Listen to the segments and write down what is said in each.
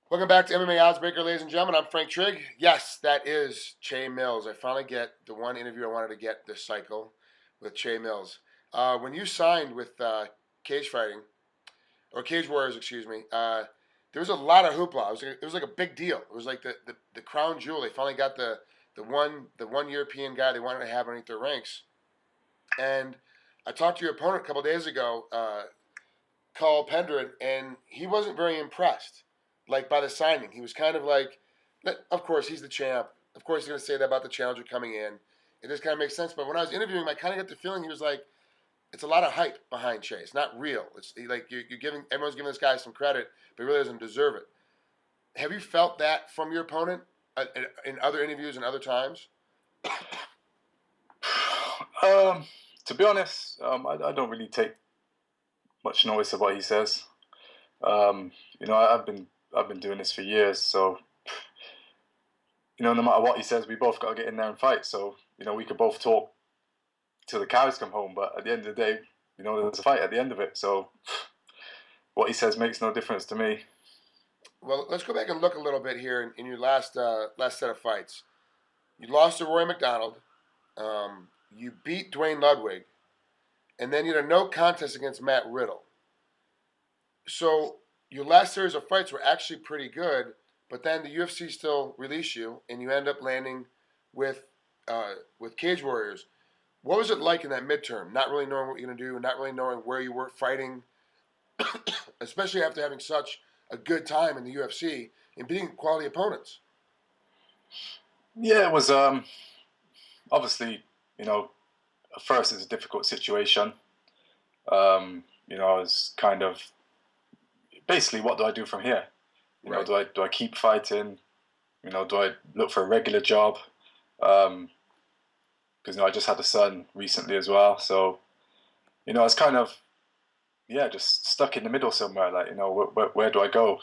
Welcome back to MMA Oddsbreaker, ladies and gentlemen. I'm Frank Trigg. Yes, that is Che Mills. I finally get the one interview I wanted to get this cycle with Che Mills. When you signed with Cage Fighting, or Cage Warriors, excuse me, there was a lot of hoopla. It was like a big deal. It was like the crown jewel. They finally got the one European guy they wanted to have underneath their ranks. And I talked to your opponent a couple days ago, Cathal Pendred, and he wasn't very impressed. Like by the signing, he was kind of like, of course he's the champ. Of course he's going to say that about the challenger coming in. It just kind of makes sense. But when I was interviewing him, I kind of got the feeling he was like, it's a lot of hype behind Che. It's not real. It's like you're giving everyone's giving this guy some credit, but he really doesn't deserve it. Have you felt that from your opponent in other interviews and other times? To be honest, I don't really take much notice of what he says. I've been doing this for years, so no matter what he says, we both got to get in there and fight. So we could both talk till the cows come home, but at the end of the day, there's a fight at the end of it. So what he says makes no difference to me. Well, let's go back and look a little bit here in your last set of fights. You lost to Roy McDonald. You beat Dwayne Ludwig, and then you had a no contest against Matt Riddle. So your last series of fights were actually pretty good, but then the UFC still released you, and you end up landing with Cage Warriors. What was it like in that midterm? Not really knowing what you're going to do, not really knowing where you were fighting, especially after having such a good time in the UFC and beating quality opponents. Yeah, it was obviously, at first it's a difficult situation. I was kind of basically, what do I do from here? Right. Do I keep fighting? Do I look for a regular job? Because I just had a son recently as well, so I was kind of just stuck in the middle somewhere. Like where do I go?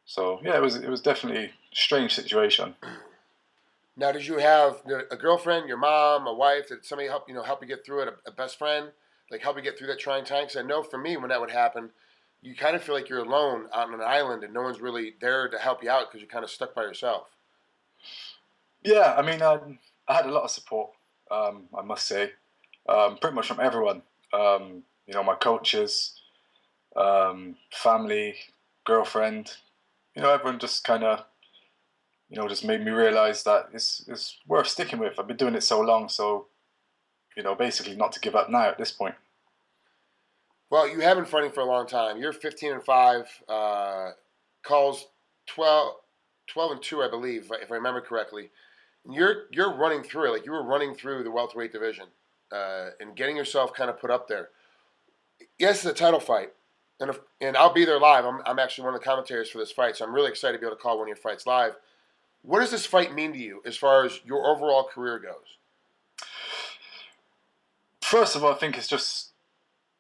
So yeah, it was definitely a strange situation. Now, did you have a girlfriend, your mom, a wife? Did somebody help you get through it? A best friend, like help you get through that trying time? Because I know for me, when that would happen, you kind of feel like you're alone on an island and no one's really there to help you out because you're kind of stuck by yourself. Yeah, I mean, I had a lot of support. I must say, pretty much from everyone. My coaches, family, girlfriend. Everyone just kind of just made me realize that it's worth sticking with. I've been doing it so long, so basically not to give up now at this point. Well, you have been fighting for a long time. You're 15-5. Calls 12-2, I believe, if I remember correctly. And you're running through it. Like you were running through the welterweight division and getting yourself kind of put up there. Yes, it's a title fight, and I'll be there live. I'm actually one of the commentators for this fight, so I'm really excited to be able to call one of your fights live. What does this fight mean to you as far as your overall career goes? First of all, I think it's just,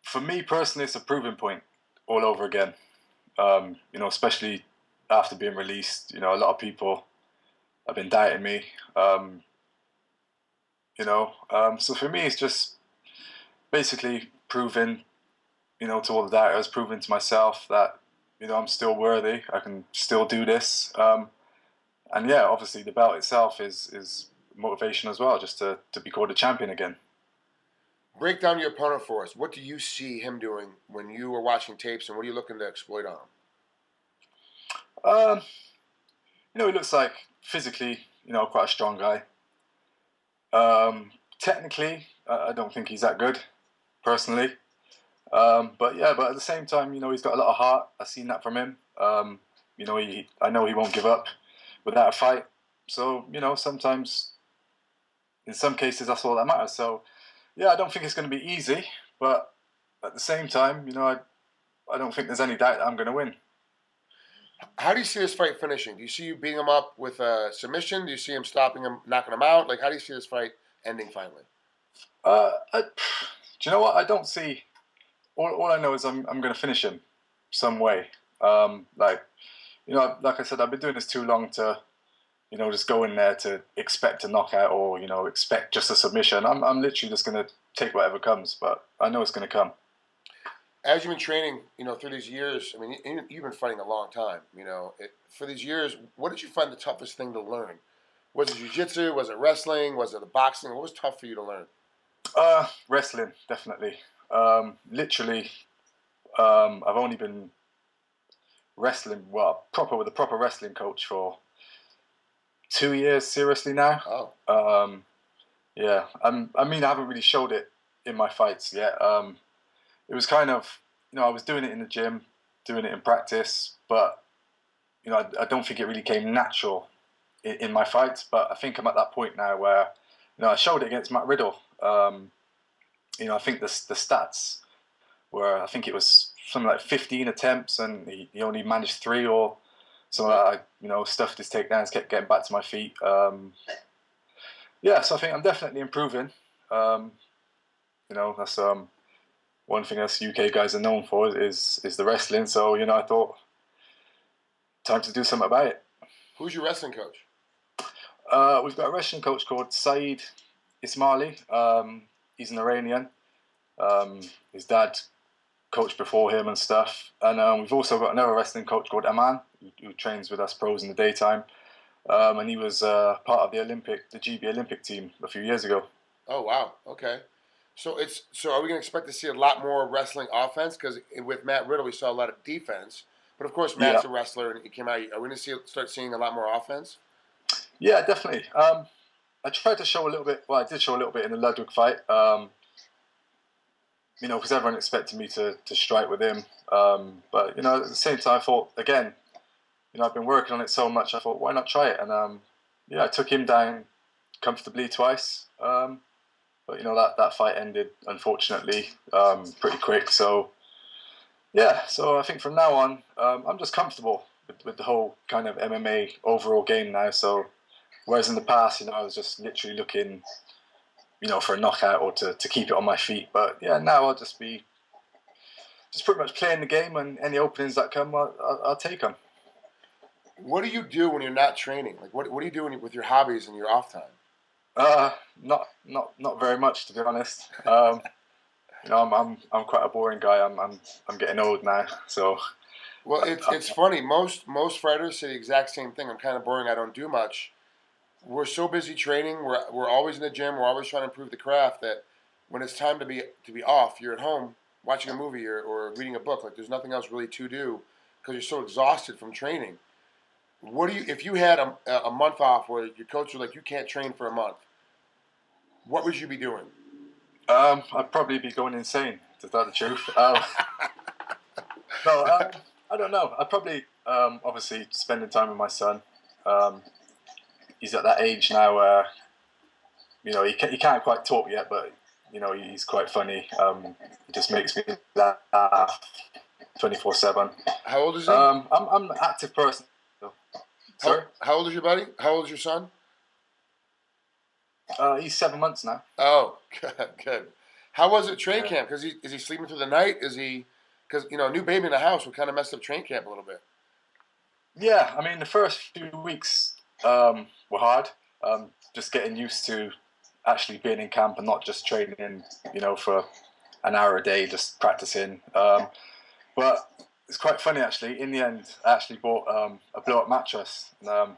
for me personally, it's a proving point all over again. Especially after being released, a lot of people have been doubting me. So for me, it's just basically proving, to all the doubters, proving to myself that, I'm still worthy. I can still do this. And yeah, obviously the belt itself is motivation as well, just to be called a champion again. Break down your opponent for us. What do you see him doing when you are watching tapes, and what are you looking to exploit on him? He looks like physically, quite a strong guy. Technically, I don't think he's that good, personally. But at the same time, he's got a lot of heart. I've seen that from him. I know he won't give up without a fight. So, sometimes, in some cases, that's all that matters. So, yeah, I don't think it's going to be easy. But at the same time, I don't think there's any doubt that I'm going to win. How do you see this fight finishing? Do you see you beating him up with a submission? Do you see him stopping him, knocking him out? Like, how do you see this fight ending finally? Do you know what? I don't see. All I know is I'm going to finish him some way. Like I said, I've been doing this too long to, just go in there to expect a knockout or, expect just a submission. I'm literally just going to take whatever comes, but I know it's going to come. As you've been training, through these years, I mean, you've been fighting a long time. For these years, what did you find the toughest thing to learn? Was it jiu-jitsu? Was it wrestling? Was it the boxing? What was tough for you to learn? Wrestling, definitely. Literally, I've only been wrestling, well, proper with a proper wrestling coach for 2 years seriously now. Oh, Yeah, I mean, I haven't really showed it in my fights yet. It was kind of, I was doing it in the gym, doing it in practice, but I don't think it really came natural in my fights. But I think I'm at that point now where, I showed it against Matt Riddle. I think the stats were, I think it was something like 15 attempts, and he only managed 3 or something like that. I, stuffed his takedowns, kept getting back to my feet. Yeah, so I think I'm definitely improving. That's one thing us UK guys are known for is the wrestling. So I thought time to do something about it. who's your wrestling coach? We've got a wrestling coach called Saeed Ismaili. He's an Iranian. His dad coached before him and stuff. And we've also got another wrestling coach called Aman, who trains with us pros in the daytime. And he was part of the GB Olympic team a few years ago. Oh wow, okay. So are we going to expect to see a lot more wrestling offense? Because with Matt Riddle, we saw a lot of defense. But of course, Matt's a wrestler, and he came out. Are we going to start seeing a lot more offense? Yeah, definitely. I tried to show a little bit. Well, I did show a little bit in the Ludwig fight. Because everyone expected me to strike with him. But at the same time, I thought again, I've been working on it so much. I thought, why not try it? And I took him down comfortably twice. But that fight ended unfortunately pretty quick. So yeah, so I think from now on, I'm just comfortable with the whole kind of MMA overall game now. So whereas in the past, I was just literally looking, for a knockout or to keep it on my feet. But yeah, now I'll just be pretty much playing the game, and any openings that come, I'll take them. What do you do when you're not training? Like, what do you do with your hobbies and your off time? Not very much, to be honest. I'm quite a boring guy. I'm getting old now, so. Well, it's funny. Most fighters say the exact same thing. I'm kind of boring. I don't do much. We're so busy training. We're always in the gym. We're always trying to improve the craft. That when it's time to be off, you're at home watching a movie or reading a book. Like there's nothing else really to do because you're so exhausted from training. What do you if you had a month off where your coach was like you can't train for a month? What would you be doing? I'd probably be going insane, to tell the truth. No, I don't know. I'd probably obviously spending time with my son. He's at that age now where he can't quite talk yet, but he's quite funny. He just makes me laugh 24/7. How old is he? I'm an active person. So. Sorry. How old is your buddy? How old is your son? He's 7 months now. Oh, good. How was it train camp? Because is he sleeping through the night? Is he? Because a new baby in the house would kind of mess up train camp a little bit. Yeah, I mean the first few weeks were hard. Just getting used to actually being in camp and not just training, for an hour a day, just practicing. But it's quite funny actually. In the end, I actually bought a blow-up mattress. And,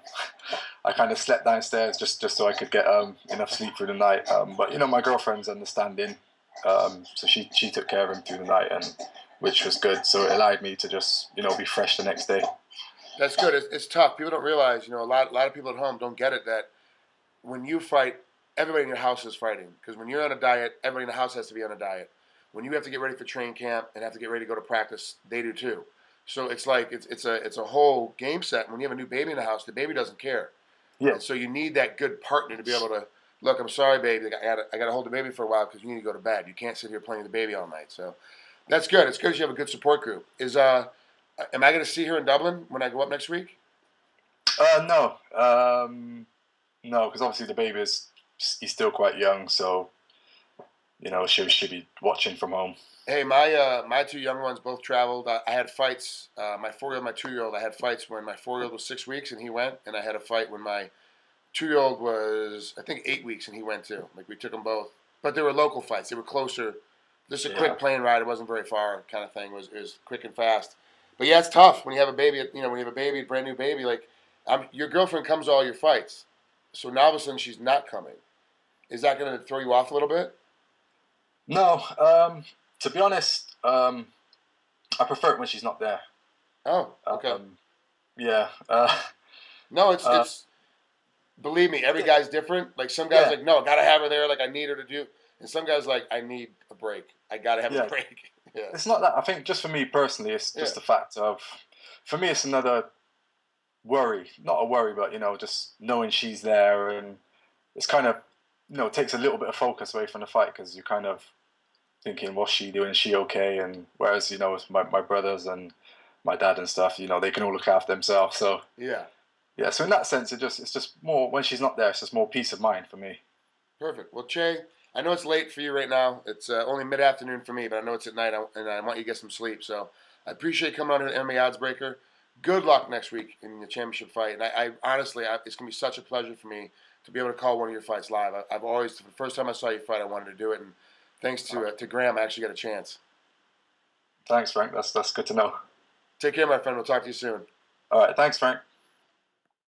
I kind of slept downstairs just so I could get enough sleep through the night. But my girlfriend's understanding, so she took care of him through the night, and which was good. So it allowed me to just be fresh the next day. That's good. It's tough. People don't realize, a lot of people at home don't get it that when you fight, everybody in your house is fighting. Because when you're on a diet, everybody in the house has to be on a diet. When you have to get ready for train camp and have to get ready to go to practice, they do too. So it's like it's a whole game set. When you have a new baby in the house, the baby doesn't care. Yeah. And so you need that good partner to be able to look. I'm sorry, baby. I got to hold the baby for a while because you need to go to bed. You can't sit here playing with the baby all night. So that's good. It's good that you have a good support group. Am I going to see her in Dublin when I go up next week? No, no, because obviously the baby he's still quite young, so she'll be watching from home. Hey, my two young ones both traveled. I had fights. My 4-year-old, my 2-year-old. I had fights when my 4-year-old was 6 weeks and he went, and I had a fight when my 2-year-old was I think 8 weeks and he went too. Like we took them both, but they were local fights. They were closer just a Yeah. quick plane ride. It wasn't very far, kind of thing. It was quick and fast. But yeah, it's tough when you have a baby. You know, when you have a baby, a brand new baby. Like, your girlfriend comes to all your fights, so now all of a sudden she's not coming. Is that going to throw you off a little bit? No, to be honest, I prefer it when she's not there. Oh, okay. Yeah. No, Uh, it's. Believe me, every guy's different. Like some guys, yeah. like no, I gotta have her there. Like I need her to do. And some guys like I need a break. I gotta have a Yeah. break. Yeah, It's not that. I think just for me personally, it's yeah, just the fact of, for me, it's another worry. Not a worry, but just knowing she's there, and it's kind of, takes a little bit of focus away from the fight because you're kind of thinking, what's she doing? Is she okay? And whereas, with my brothers and my dad and stuff, they can all look after themselves. So yeah. yeah, so in that sense, it's just more when she's not there. It's just more peace of mind for me. Perfect. Well, Che, I know it's late for you right now. It's only mid-afternoon for me, but I know it's at night, and I want you to get some sleep. So I appreciate you coming on to the MMA Oddsbreaker. Good luck next week in the championship fight. And I honestly, it's going to be such a pleasure for me to be able to call one of your fights live. I've always, the first time I saw you fight, I wanted to do it. And thanks to Graham, I actually got a chance. Thanks, Frank. That's good to know. Take care, my friend. We'll talk to you soon. All right, thanks, Frank.